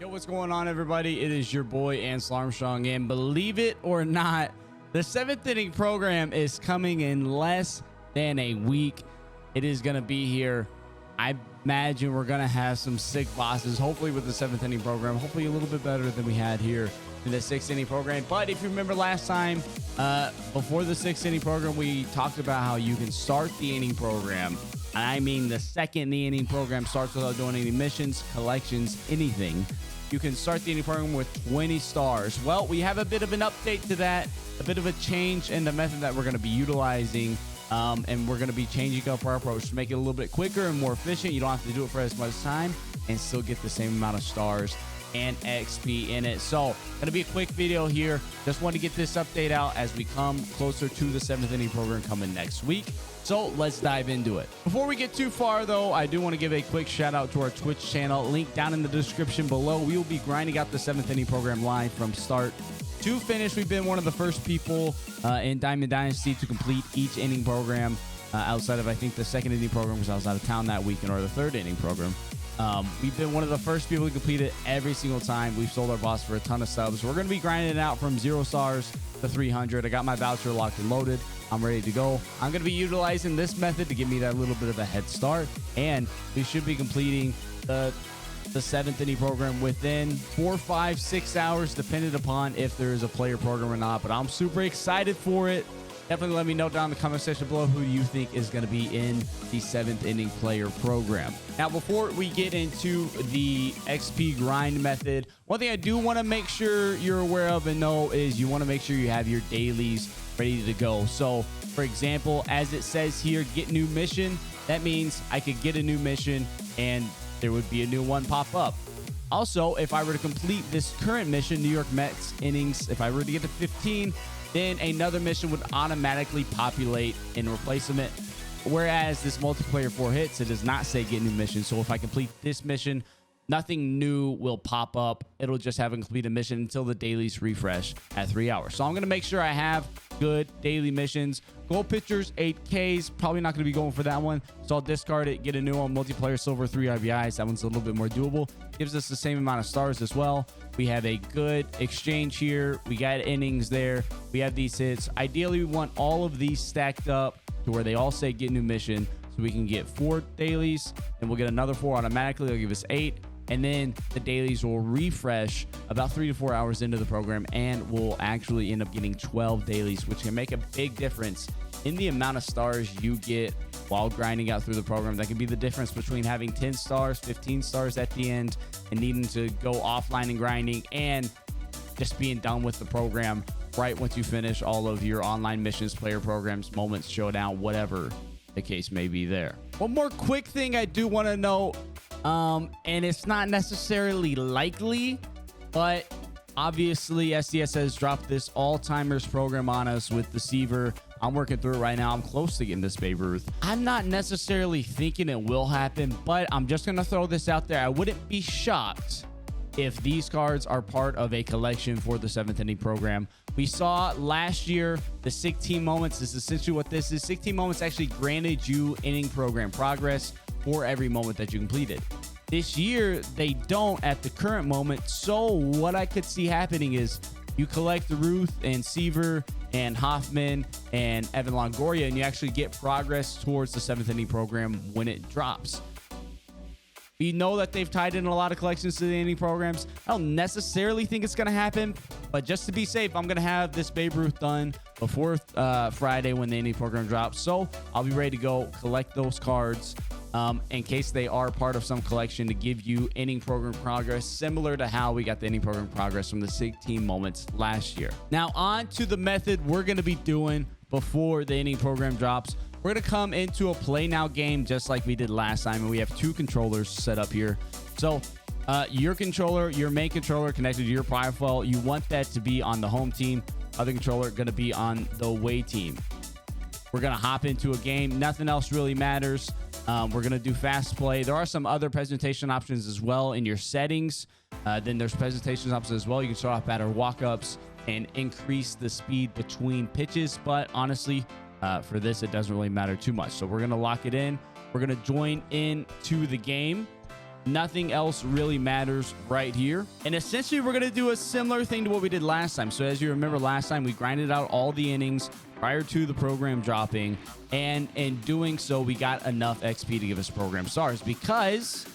Yo, what's going on, everybody? It is your boy Ansel Armstrong, and believe it or not, the 7th inning program is coming in less than a week. It is going to be here. I imagine we're going to have some sick bosses, hopefully with the 7th inning program, hopefully a little bit better than we had here in the 6th inning program. But if you remember last time, before the 6th inning program, we talked about how you can start the inning program. I mean, the second the inning program starts without doing any missions, collections, anything. You can start the inning program with 20 stars. Well, we have a bit of an update to that, a bit of a change in the method that we're going to be utilizing. And we're going to be changing up our approach to make it a little bit quicker and more efficient. You don't have to do it for as much time and still get the same amount of stars and XP in it. So going to be a quick video here. Just want to get this update out as we come closer to the 7th inning program coming next week. So let's dive into it. Before we get too far, though, I do want to give a quick shout out to our Twitch channel. Link down in the description below. We will be grinding out the 7th inning program live from start to finish. We've been one of the first people in Diamond Dynasty to complete each inning program outside of, I think, the 2nd inning program because I was out of town that weekend, or the 3rd inning program. We've been one of the first people to complete it every single time. We've sold our boss for a ton of subs. We're going to be grinding it out from 0 stars to 300. I got my voucher locked and loaded. I'm ready to go. I'm going to be utilizing this method to give me that little bit of a head start, and we should be completing the 7th inning program within 4, 5, 6 hours, depending upon if there is a player program or not. But I'm super excited for it. Definitely let me know down in the comment section below who you think is going to be in the 7th inning player program. Now, before we get into the XP grind method, one thing I do want to make sure you're aware of and know is you want to make sure you have your dailies ready to go. So, for example, as it says here, get new mission. That means I could get a new mission and there would be a new one pop up. Also, if I were to complete this current mission, New York Mets innings, if I were to get to 15, then another mission would automatically populate in replacement. Whereas this multiplayer 4 hits, it does not say get new mission. So if I complete this mission, nothing new will pop up. It'll just have a completed mission until the dailies refresh at 3 hours. So I'm going to make sure I have good daily missions. Gold pitchers, 8Ks. Probably not going to be going for that one. So I'll discard it, get a new one. Multiplayer silver, 3 RBIs. That one's a little bit more doable. Gives us the same amount of stars as well. We have a good exchange here. We got innings there. We have these hits. Ideally, we want all of these stacked up to where they all say get new mission. So we can get 4 dailies and we'll get another 4 automatically. They'll give us 8. And then the dailies will refresh about 3 to 4 hours into the program, and we'll actually end up getting 12 dailies, which can make a big difference in the amount of stars you get while grinding out through the program. That can be the difference between having 10 stars, 15 stars at the end, and needing to go offline and grinding, and just being done with the program right once you finish all of your online missions, player programs, moments, showdown, whatever the case may be there. One more quick thing I do want to note. And it's not necessarily likely, but obviously SDS has dropped this all-timers program on us with the Seaver. I'm working through it right now. I'm close to getting this Babe Ruth. I'm not necessarily thinking it will happen, but I'm just going to throw this out there. I wouldn't be shocked if these cards are part of a collection for the 7th inning program. We saw last year the 16 moments. This is essentially what this is. 16 moments actually granted you inning program progress for every moment that you completed. This year, they don't at the current moment. So what I could see happening is you collect Ruth and Seaver and Hoffman and Evan Longoria, and you actually get progress towards the 7th inning program when it drops. We know that they've tied in a lot of collections to the inning programs. I don't necessarily think it's going to happen, but just to be safe, I'm going to have this Babe Ruth done before Friday when the inning program drops. So I'll be ready to go collect those cards in case they are part of some collection to give you inning program progress, similar to how we got the inning program progress from the 16 moments last year. Now on to the method we're going to be doing before the inning program drops. We're going to come into a play now game just like we did last time, and we have 2 controllers set up here. So your controller, your main controller connected to your profile, you want that to be on the home team. Other controller going to be on the away team. We're going to hop into a game. Nothing else really matters. We're going to do fast play. There are some other presentation options as well in your settings. Then there's presentation options as well. You can start off batter walk-ups and increase the speed between pitches. But honestly, for this, it doesn't really matter too much. So we're going to lock it in. We're going to join in to the game. Nothing else really matters right here. And essentially, we're going to do a similar thing to what we did last time. So as you remember, last time we grinded out all the innings prior to the program dropping. And in doing so, we got enough XP to give us program stars, because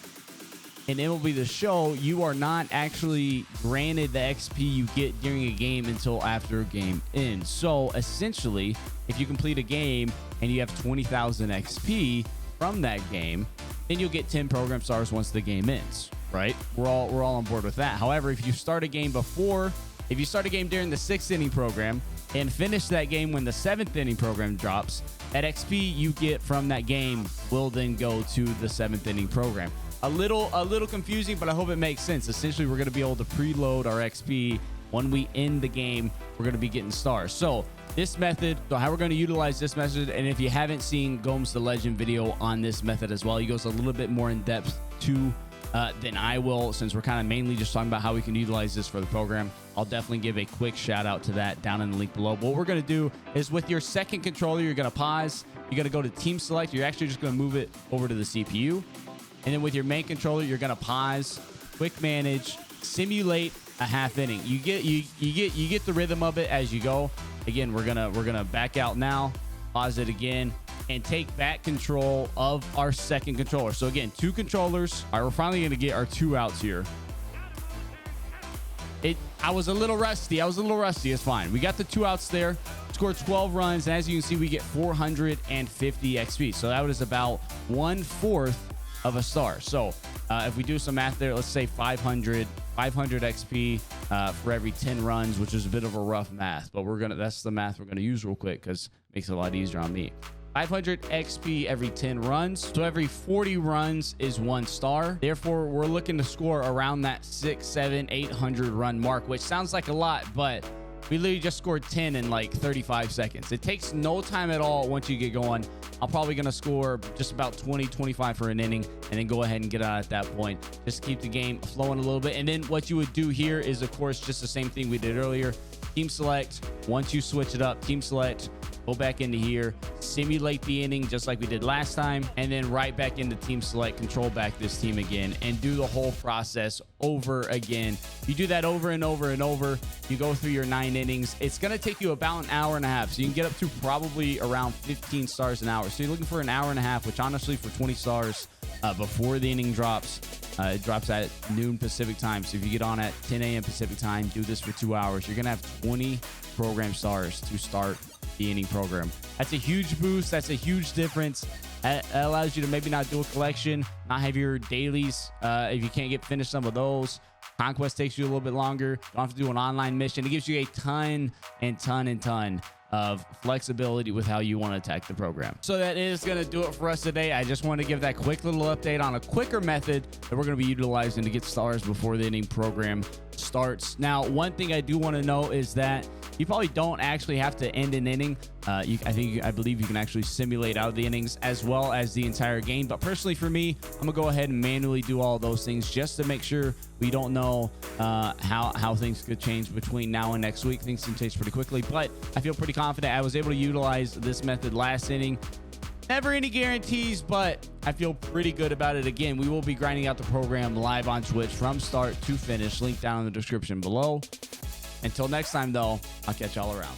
in MLB The Show, you are not actually granted the XP you get during a game until after a game ends. So essentially, if you complete a game and you have 20,000 XP from that game, then you'll get 10 program stars once the game ends, right? We're all on board with that. However, if you start a game if you start a game during the 6th inning program and finish that game when the 7th inning program drops, that XP you get from that game will then go to the 7th inning program. A little confusing, but I hope it makes sense. Essentially, we're going to be able to preload our XP when we end the game. We're going to be getting stars. So this method, so how we're going to utilize this method, and if you haven't seen Gomes the Legend video on this method as well, he goes a little bit more in depth than I will, since we're kind of mainly just talking about how we can utilize this for the program. I'll definitely give a quick shout out to that down in the link below. But what we're going to do is, with your second controller, you're going to pause. You're going to go to team select. You're actually just going to move it over to the CPU. And then with your main controller, you're going to pause, quick manage, simulate a half inning. You get the rhythm of it as you go. Again, we're gonna back out now, pause it again, and take back control of our second controller. So again, 2 controllers. All right, we're finally gonna get our 2 outs here. I was a little rusty. It's fine. We got the 2 outs there. Scored 12 runs, and as you can see, we get 450 XP. So that was about 1/4 of a star. So if we do some math there, let's say 500 XP for every 10 runs, which is a bit of a rough math, but that's the math we're gonna use real quick because it makes it a lot easier on me. 500 XP every 10 runs. So every 40 runs is 1 star. Therefore, we're looking to score around that 600, 700, 800 run mark, which sounds like a lot, but we literally just scored 10 in like 35 seconds. It takes no time at all once you get going. I'm probably going to score just about 20, 25 for an inning, and then go ahead and get out at that point. Just keep the game flowing a little bit. And then what you would do here is, of course, just the same thing we did earlier. Team select. Once you switch it up, team select, go back into here, simulate the inning just like we did last time, and then right back into team select, control back this team again, and do the whole process over again. You do that over and over and over. You go through your 9 innings. It's going to take you about an hour and a half. So you can get up to probably around 15 stars an hour. So you're looking for an hour and a half, which honestly for 20 stars before the inning drops, it drops at noon Pacific time. So if you get on at 10 a.m. Pacific time, do this for 2 hours, you're going to have 20 program stars to start the inning program. That's a huge boost. That's a huge difference. That allows you to maybe not do a collection, not have your dailies if you can't finish some of those. Conquest takes you a little bit longer. Don't have to do an online mission. It gives you a ton of flexibility with how you want to attack the program. So that is going to do it for us today. I just want to give that quick little update on a quicker method that we're going to be utilizing to get stars before the inning program starts. Now, one thing I do want to know is that you probably don't actually have to end an inning. I believe you can actually simulate out the innings as well as the entire game. But personally for me, I'm gonna go ahead and manually do all those things just to make sure we don't know how things could change between now and next week. Things can change pretty quickly, but I feel pretty confident. I was able to utilize this method last inning. Never any guarantees, but I feel pretty good about it. Again, we will be grinding out the program live on Twitch from start to finish. Link down in the description below. Until next time, though, I'll catch y'all around.